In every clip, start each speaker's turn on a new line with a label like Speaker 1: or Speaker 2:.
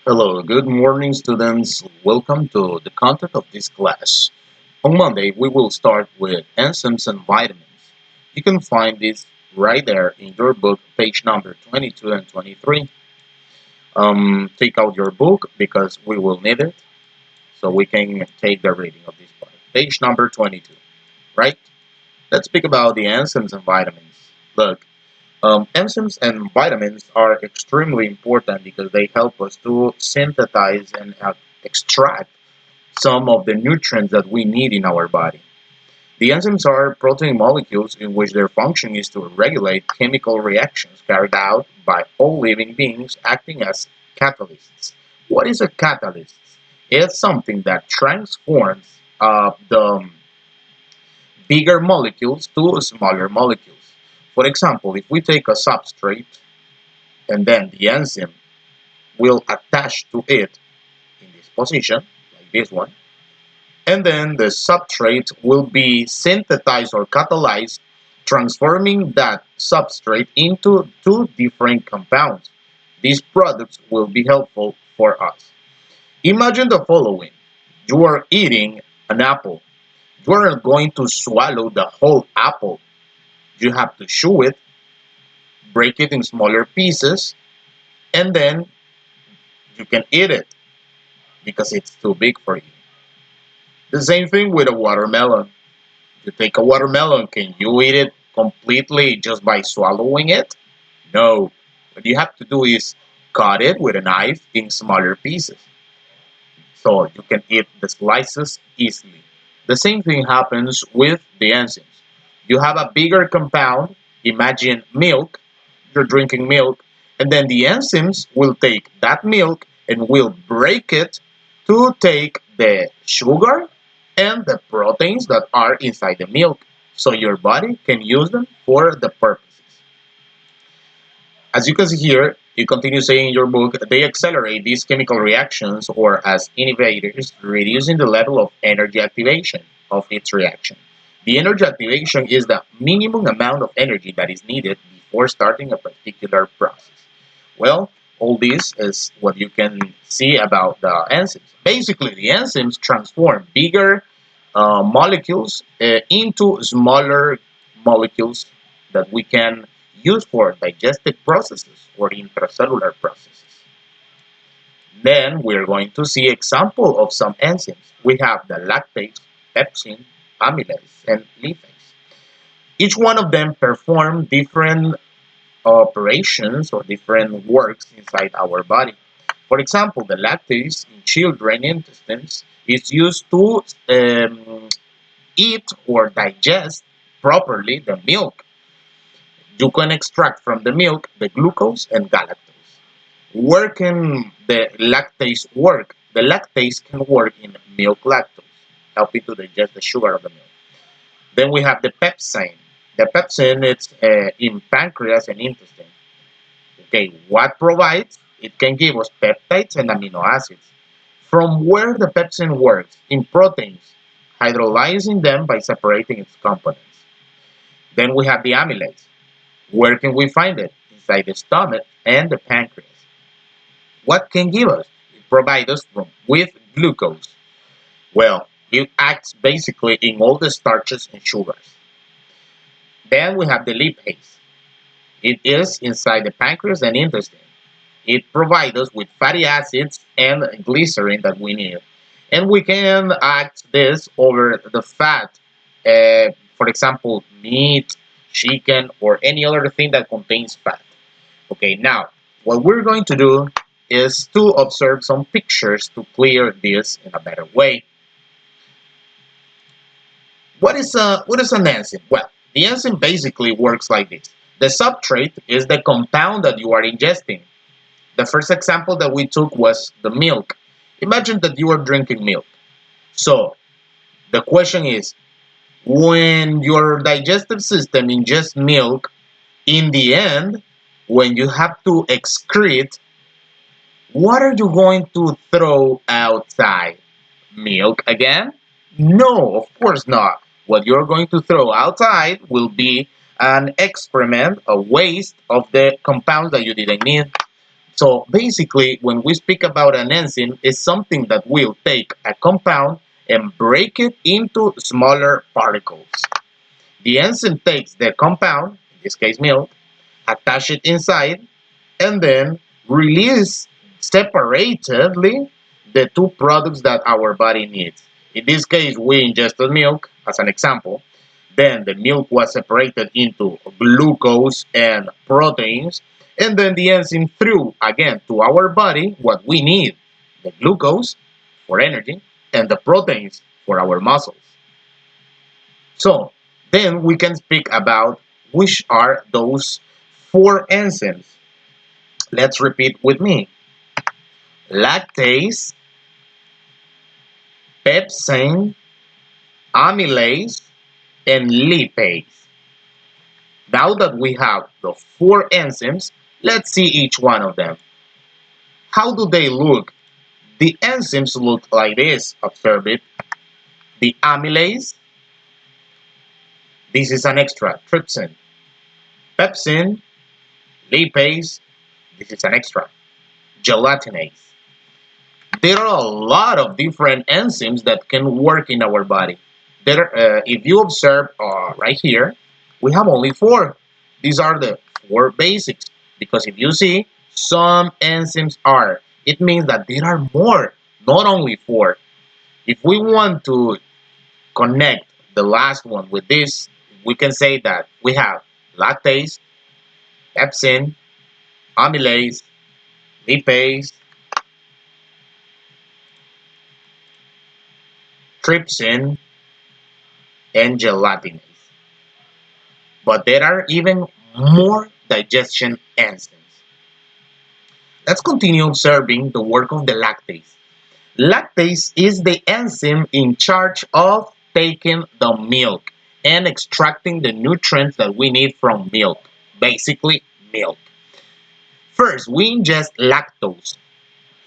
Speaker 1: Hello, good morning, students. Welcome to the content of this class. On Monday, we will start with enzymes and vitamins. You can find this right there in your book, page number 22 and 23. Take out your book because we will need it so we can take the reading of this part. Page number 22, right? Let's speak about the enzymes and vitamins. Look, enzymes and vitamins are extremely important because they help us to synthesize and extract some of the nutrients that we need in our body. The enzymes are protein molecules in which their function is to regulate chemical reactions carried out by all living beings acting as catalysts. What is a catalyst? It's something that transforms the bigger molecules to smaller molecules. For example, if we take a substrate and then the enzyme will attach to it in this position, like this one, and then the substrate will be synthesized or catalyzed, transforming that substrate into two different compounds. These products will be helpful for us. Imagine the following. You are eating an apple. You are not going to swallow the whole apple. You have to chew it, break it in smaller pieces, and then you can eat it because it's too big for you. The same thing with a watermelon. You take a watermelon, can you eat it completely just by swallowing it? No. What you have to do is cut it with a knife in smaller pieces so you can eat the slices easily. The same thing happens with the enzymes. You have a bigger compound, imagine milk, you're drinking milk, and then the enzymes will take that milk and will break it to take the sugar and the proteins that are inside the milk so your body can use them for the purposes. As you can see here, you continue saying in your book, they accelerate these chemical reactions or as inhibitors, reducing the level of energy activation of its reaction. The energy activation is the minimum amount of energy that is needed before starting a particular process. Well, all this is what you can see about the enzymes. Basically, the enzymes transform bigger molecules into smaller molecules that we can use for digestive processes or intracellular processes. Then we're going to see example of some enzymes. We have the lactase, pepsin, amylase, and lipase. Each one of them perform different operations or different works inside our body. For example, the lactase in children intestines is used to eat or digest properly the milk. You can extract from the milk the glucose and galactose. Where can the lactase work? The lactase can work in milk lactose, helping to digest the sugar of the milk. Then we have the pepsin. The pepsin is in pancreas and intestine. Okay, what provides? It can give us peptides and amino acids. From where the pepsin works? In proteins, hydrolyzing them by separating its components. Then we have the amylase. Where can we find it? Inside the stomach and the pancreas. What can give us? It provides us with glucose. Well, it acts basically in all the starches and sugars. Then we have the lipase. It is inside the pancreas and intestine. It provides us with fatty acids and glycerin that we need. And we can act this over the fat, for example, meat, chicken, or any other thing that contains fat. Okay, now, what we're going to do is to observe some pictures to clear this in a better way. What is an enzyme? Well, the enzyme basically works like this. The substrate is the compound that you are ingesting. The first example that we took was the milk. Imagine that you are drinking milk. So, the question is, when your digestive system ingests milk, in the end, when you have to excrete, what are you going to throw outside? Milk again? No, of course not. What you're going to throw outside will be an excrement, a waste of the compounds that you didn't need. So basically, when we speak about an enzyme, it's something that will take a compound and break it into smaller particles. The enzyme takes the compound, in this case milk, attach it inside, and then release separatedly the two products that our body needs. In this case, we ingested milk as an example. Then the milk was separated into glucose and proteins. And then the enzyme threw again to our body what we need, the glucose for energy and the proteins for our muscles. So then we can speak about which are those four enzymes. Let's repeat with me. Lactase, pepsin, amylase, and lipase. Now that we have the four enzymes, let's see each one of them. How do they look? The enzymes look like this. Observe it. The amylase, this is an extra, trypsin. Pepsin, lipase, this is an extra, gelatinase. There are a lot of different enzymes that can work in our body. If you observe right here, we have only four. These are the four basics. Because if you see, some enzymes are. It means that there are more, not only four. If we want to connect the last one with this, we can say that we have lactase, pepsin, amylase, lipase, trypsin, and gelatinase. But there are even more digestion enzymes. Let's continue observing the work of the lactase. Lactase is the enzyme in charge of taking the milk and extracting the nutrients that we need from milk, basically milk. First, we ingest lactose.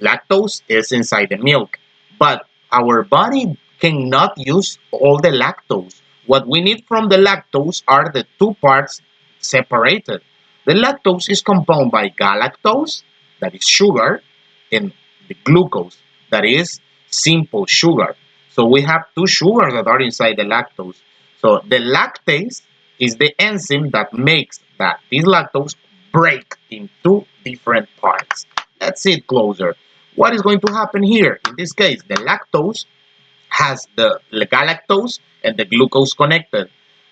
Speaker 1: Lactose is inside the milk, but our body cannot use all the lactose. What we need from the lactose are the two parts separated. The lactose is composed by galactose, that is sugar, and the glucose, that is simple sugar. So we have two sugars that are inside the lactose. So the lactase is the enzyme that makes that this lactose break into different parts. Let's see it closer. What is going to happen here? In this case, the lactose has the galactose and the glucose connected.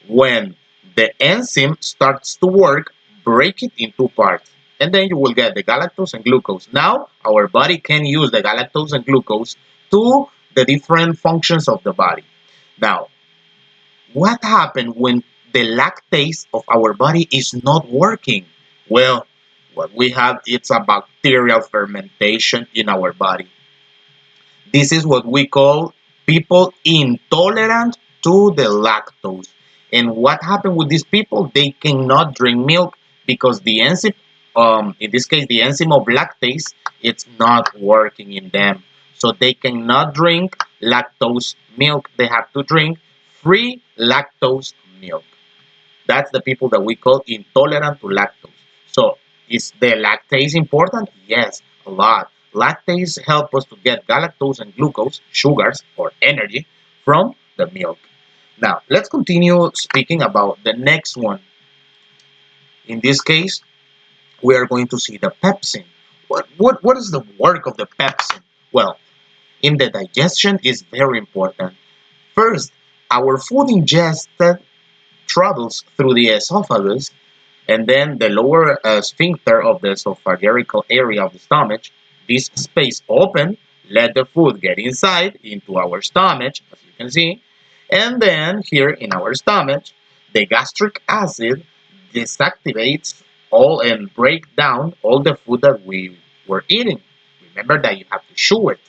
Speaker 1: When the enzyme starts to work, break it in two parts. And then you will get the galactose and glucose. Now, our body can use the galactose and glucose to the different functions of the body. Now, what happens when the lactase of our body is not working? Well, what we have is a bacterial fermentation in our body. This is what we call people intolerant to the lactose. And what happened with these people? They cannot drink milk because the enzyme, in this case, the enzyme of lactase, it's not working in them. So they cannot drink lactose milk. They have to drink free lactose milk. That's the people that we call intolerant to lactose. So is the lactase important? Yes, a lot. Lactase help us to get galactose and glucose, sugars or energy from the milk. Now, let's continue speaking about the next one. In this case, we are going to see the pepsin. What is the work of the pepsin? Well, in the digestion is very important. First, our food ingested travels through the esophagus and then the lower sphincter of the esophageal area of the stomach. This space open, let the food get inside into our stomach, as you can see, and then here in our stomach, the gastric acid deactivates all and break down all the food that we were eating. Remember that you have to chew it.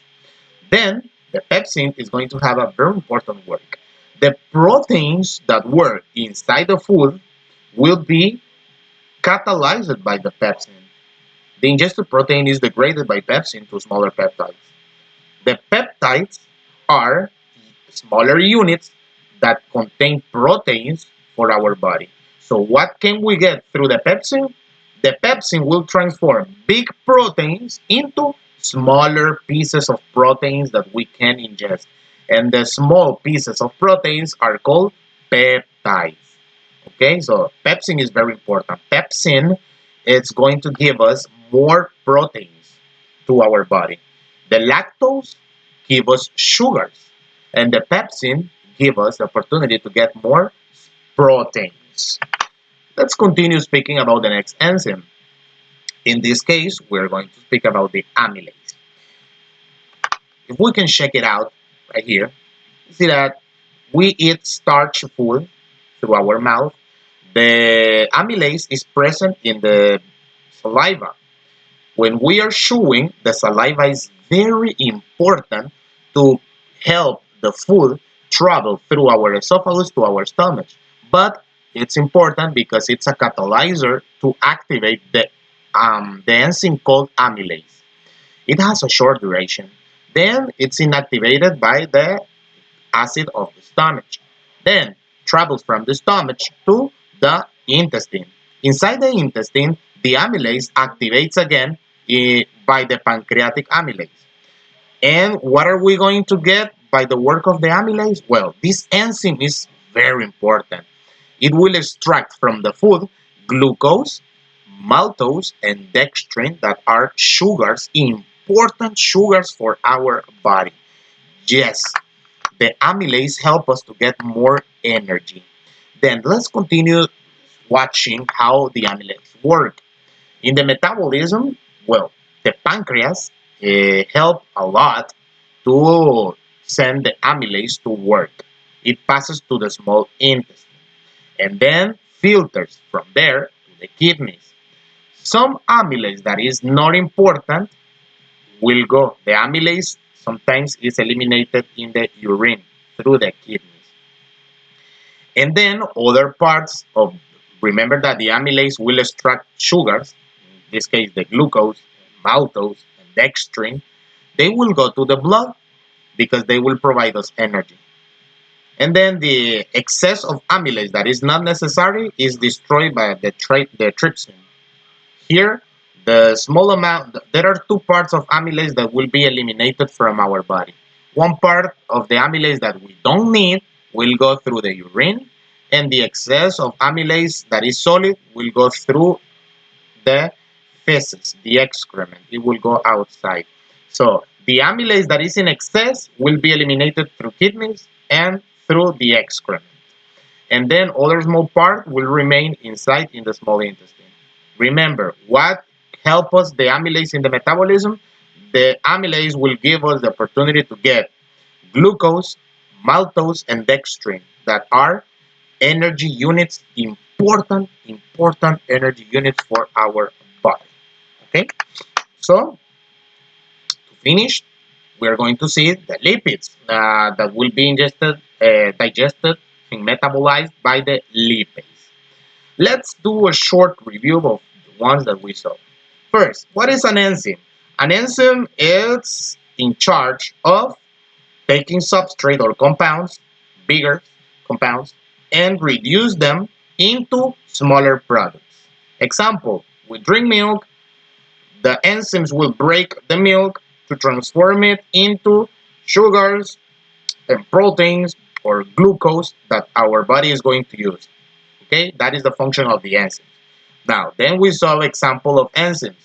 Speaker 1: Then the pepsin is going to have a very important work. The proteins that were inside the food will be catalyzed by the pepsin. The ingested protein is degraded by pepsin to smaller peptides. The peptides are smaller units that contain proteins for our body. So what can we get through the pepsin? The pepsin will transform big proteins into smaller pieces of proteins that we can ingest. And the small pieces of proteins are called peptides. Okay, so pepsin is very important. Pepsin is going to give us more proteins to our body. The lactose give us sugars, and the pepsin give us the opportunity to get more proteins. Let's continue speaking about the next enzyme. In this case, we're going to speak about the amylase. If we can check it out right here, you see that we eat starch food through our mouth. The amylase is present in the saliva. When we are chewing, the saliva is very important to help the food travel through our esophagus to our stomach. But it's important because it's a catalyzer to activate the enzyme called amylase. It has a short duration. Then it's inactivated by the acid of the stomach. Then travels from the stomach to the intestine. Inside the intestine, the amylase activates again by the pancreatic amylase. And what are we going to get by the work of the amylase? Well, this enzyme is very important. It will extract from the food glucose, maltose, and dextrin that are sugars, important sugars for our body. Yes, the amylase help us to get more energy. Then let's continue watching how the amylase work. In the metabolism, well, the pancreas help a lot to send the amylase to work. It passes to the small intestine and then filters from there to the kidneys. Some amylase that is not important will go. The amylase sometimes is eliminated in the urine through the kidneys. And then other parts of, remember that the amylase will extract sugars, in this case the glucose, maltose, and dextrin, they will go to the blood because they will provide us energy. And then the excess of amylase that is not necessary is destroyed by the trypsin. Here, the small amount, there are two parts of amylase that will be eliminated from our body. One part of the amylase that we don't need will go through the urine, and the excess of amylase that is solid will go through the feces, the excrement. It will go outside. So the amylase that is in excess will be eliminated through kidneys and through the excrement. And then other small part will remain inside in the small intestine. Remember, what help us the amylase in the metabolism? The amylase will give us the opportunity to get glucose, maltose, and dextrin that are energy units, important energy units for our body. Okay, so to finish, we are going to see the lipids that will be digested, and metabolized by the lipase. Let's do a short review of the ones that we saw. First, what is an enzyme? An enzyme is in charge of taking substrate or compounds, bigger compounds, and reduce them into smaller products. Example, we drink milk, the enzymes will break the milk to transform it into sugars and proteins or glucose that our body is going to use. Okay, that is the function of the enzymes. Now, then we saw example of enzymes.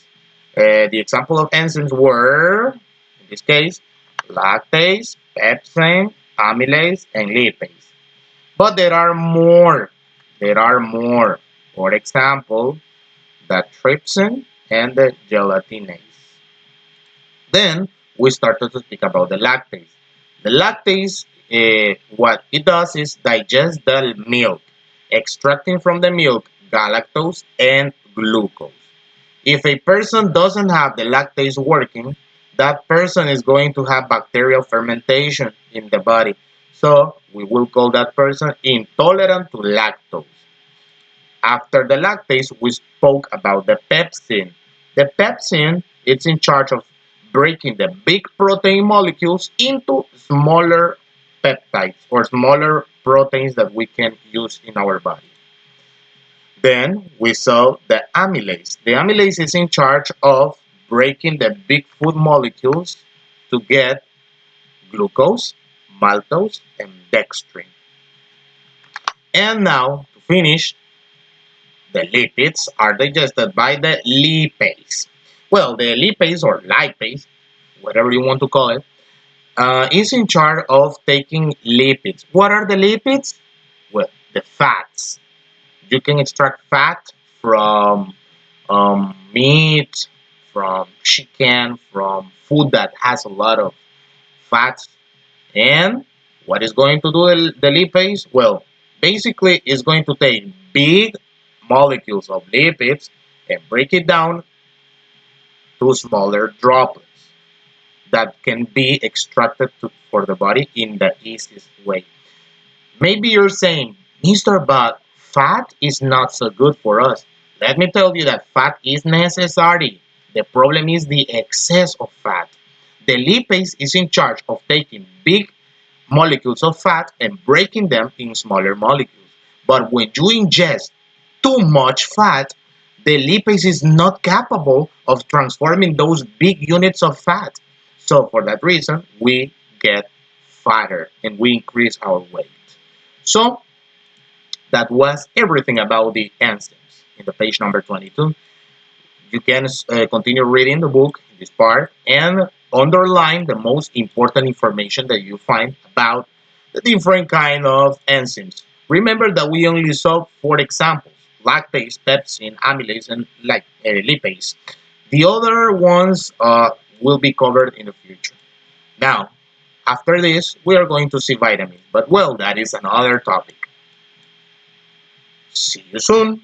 Speaker 1: The example of enzymes were, in this case, lactase, pepsin, amylase, and lipase. But there are more. There are more. For example, the trypsin and the gelatinase. Then we started to speak about the lactase. The lactase, what it does is digest the milk, extracting from the milk galactose and glucose. If a person doesn't have the lactase working, that person is going to have bacterial fermentation in the body. So we will call that person intolerant to lactose. After the lactase, we spoke about the pepsin. The pepsin is in charge of breaking the big protein molecules into smaller peptides or smaller proteins that we can use in our body. Then we saw the amylase. The amylase is in charge of breaking the big food molecules to get glucose, maltose, and dextrin. And now, to finish, the lipids are digested by the lipase. Well, the lipase or lipase, whatever you want to call it, is in charge of taking lipids. What are the lipids? Well, the fats. You can extract fat from meat, from chicken, from food that has a lot of fats. And what is going to do the lipase? Well, basically, it's going to take big molecules of lipids and break it down to smaller droplets that can be extracted for the body in the easiest way. Maybe you're saying, Mr. But fat is not so good for us. Let me tell you that fat is necessary. The problem is the excess of fat. The lipase is in charge of taking big molecules of fat and breaking them in smaller molecules. But when you ingest too much fat, the lipase is not capable of transforming those big units of fat. So for that reason, we get fatter and we increase our weight. So that was everything about the enzymes in the page number 22. You can continue reading the book, this part, and underline the most important information that you find about the different kind of enzymes. Remember that we only saw four examples: lactase, pepsin, amylase, and lipase. The other ones will be covered in the future. Now, after this, we are going to see vitamins, but well, that is another topic. See you soon.